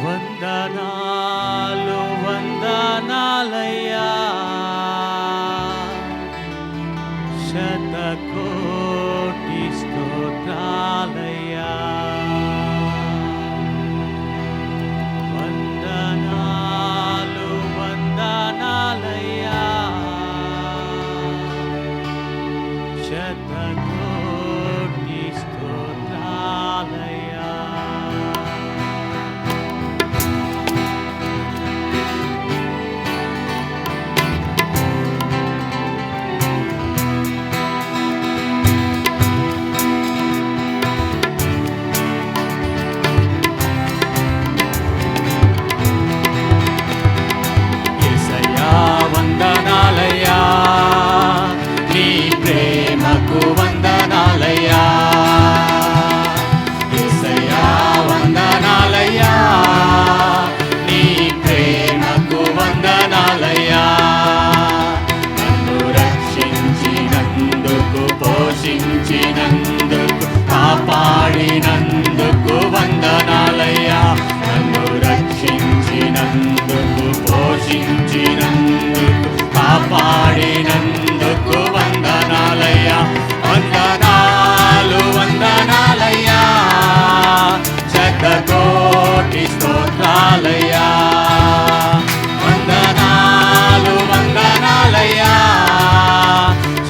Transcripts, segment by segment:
వందనాలు వందనాలయ్యా, శతకోటి స్తోత్రాలయ్యా. వందనాలు వందనాలయ్యా, శతకోటి స్తోత్రాలయ్యా. వందనాలయ్యా, నీ ప్రేమకు వందనాలయ్యా. యేసయ్యా వందనాలయ్యా, నీ ప్రేమకు వందనాలయ్యా. నన్ను రక్షించినందుకు, పోషించినందుకు, కాపాడినందుకు వందనాలయ్యా. నన్ను రక్షించినందుకు, పోషించినందుకు, కాపాడినందుకు వందనాలయ్యా. వందనాలు వందనాలయ్యా, శతకోటి స్తోత్రాలయ్యా. వందనాలు వందనాలయ్యా,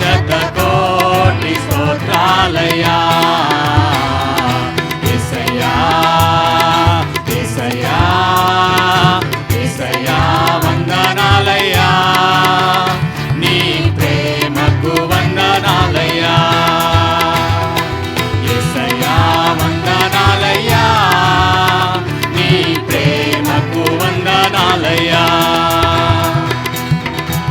శతకోటి స్తోత్రాలయ్యా. యేసయ్యా యేసయ్యా యేసయ్యా వందనాలయ్యా, నీ ప్రేమకు వందనాలయ్యా. యేసయ్యా వందనాలయ్యా, నీ ప్రేమకు వందనాలయ్యా.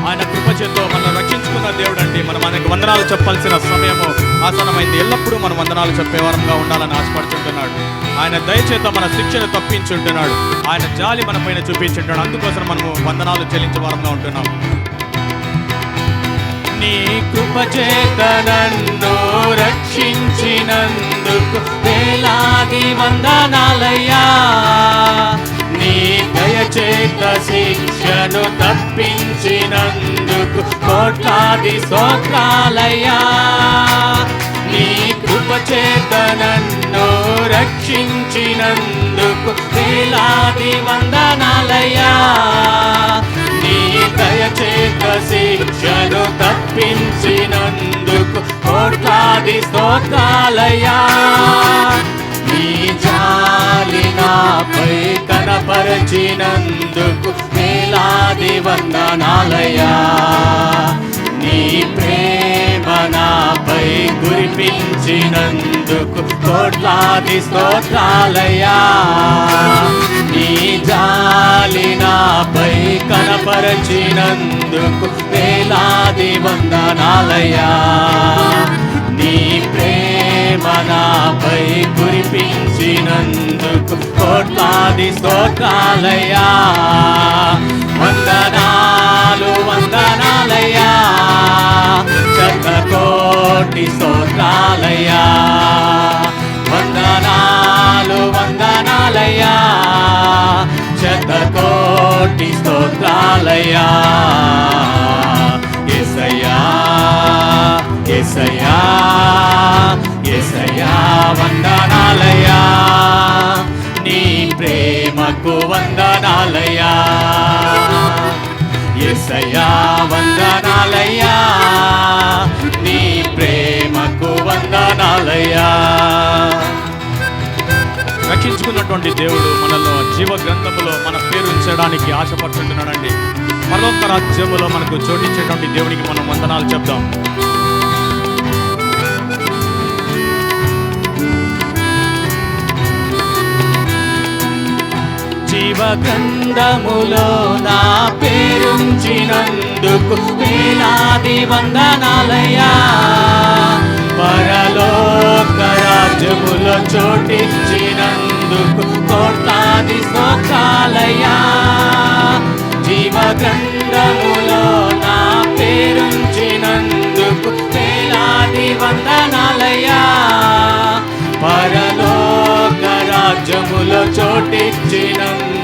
ఆయన కృపచేతో మనం రక్షించుకున్న దేవుడు అండి. మనం ఆయనకు వందనాలు చెప్పాల్సిన సమయము ఆసనమైంది. ఎల్లప్పుడూ మనం వందనాలు చెప్పేవారంగా ఉండాలని ఆశపడుతుంటున్నాడు. ఆయన దయచేత మన శిక్షను తప్పించుంటున్నాడు. ఆయన జాలి మన పైన చూపించుంటున్నాడు. అందుకోసం మనము వందనాలు చెల్లించే వారంగా ఉంటున్నాం. నీ కృపచేత నన్ను రక్షించినందుకు వేలాది వందనాలయ్యా. నీ దయచేత శిక్షను తప్పించినందుకు కోట్లాది స్తోత్రాలయ్యా. నీ కృపచేత నన్ను రక్షించినందుకు వేలాది వందనాలయ్యా. నీ దయచేత శిక్షను తప్పించినందుకు కోట్లాది స్తోత్రాలయ్యా. నీ జాలి నాపై కనపరచినందుకు వేలాది వందనాలయ్యా. నీ ప్రేమ నాపై కురిపించినందుకు కోట్లాది స్తోత్రాలయ్యా. నీ జాలి నాపై కనపరచినందుకు వేలాది వందనాలయ్యా. నీ ప్రేమ నాపై కురిపించినందుకు కోట్లాది స్తోత్రాలయ్యా. వందనాలు వందనాలయ్యా, శతకోటి స్తోత్రాలయ్యా. వందనాలు వందనాలయ్యా, శతకోటి స్తోత్రాలయ్యా. యేసయ్యా యేసయ్యా యేసయ్యా వందనాలయ్యా, నీ ప్రేమకు వందనాలయ్యా. యేసయ్యా వందనాలయ్యా, నీ ప్రేమకు వందనాలయ్యా. రక్షించుకున్నటువంటి దేవుడు మనలో జీవ గ్రంథములో మన పేరు ఉంచడానికి ఆశపడుతుంటున్నాడండి. పరలోక రాజ్యములో మనకు చోటించేటువంటి దేవునికి మనం వందనాలు చెప్దాం. జీవ గ్రంథములో నా పేరుంచినందుకు వేలాది వందనాలయ్యా. పరలోక రాజ్యములో చోటిచ్చినందుకు కోట్లాది స్తోత్రాలయ్యా. జీవ గ్రంథములో నా పేరుంచినందుకు వేలాది వందనాలయ్యా. పరలోక రాజ్యములో చోటిచ్చినందుకు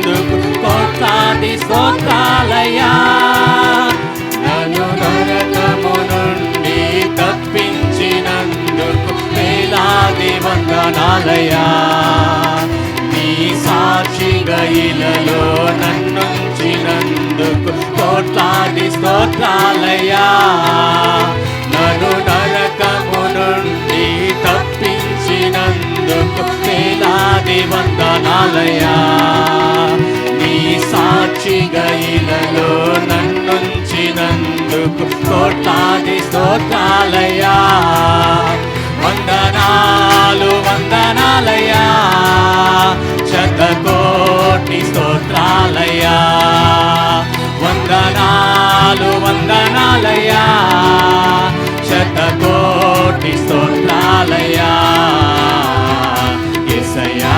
సాక్షిగా ఇలలో నన్నుంచినందుకు కోట్లాది స్తోత్రాలయ్యా. నన్ను నరకము నుండి తప్పించినందుకు వేలాది వందనాలయ్యా. నీ సాక్షిగా ఇలలో నన్నుంచినందుకు కోట్లాది స్తోత్రాలయ్యా. వందనాలు వందనాలయ్యా, శతకోటి స్తోత్రాలయ్యా. వందనాలు వందనాలయ్యా, శతకోటి స్తోత్రాలయ్యా. యేసయ్యా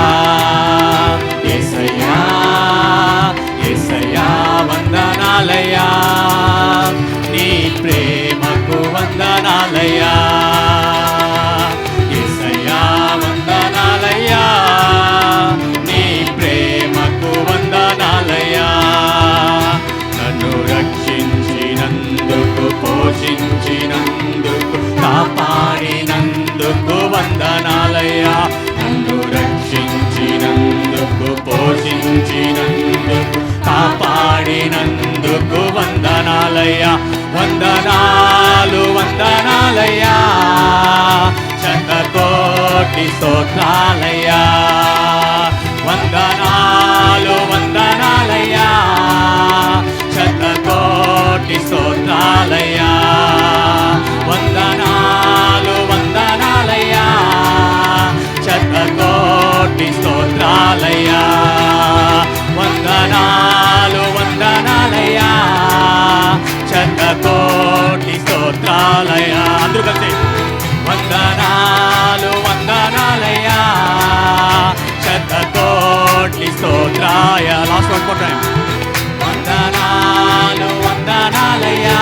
యేసయ్యా యేసయ్యా వందనాలయ్యా. నీ ప్రేమకు వందనాలయ్యా. యేసయ్యా వందనాలయ్యా, నీ ప్రేమకు వందనాలయ్యా. నన్ను రక్షించినందుకు, పోషించినందుకు, కాపాడినందుకు వందనాలయ్యా. నన్ను రక్షించినందుకు, పోషించినందుకు, కాపాడినందుకు వందనాలయ్యా. వందనాలు వందనాలయ్యా, శతకోటి స్తోత్రాలయ్యా. వందనాలు వందనాలయ్యా, శతకోటి స్తోత్రాలయ్యా. వందనాలు వందనాలయ్యా, శతకోటి స్తోత్రాలయ్యా. వందనాలు వందనాలయ్యా, శతకోటి స్తోత్రాలయ్యా. అందరూ కలిసి వందనాలు వందనాలయ్యా, శతకోటి స్తోత్రాయ. Last one more time. వందనాలు వందనాలయ్యా,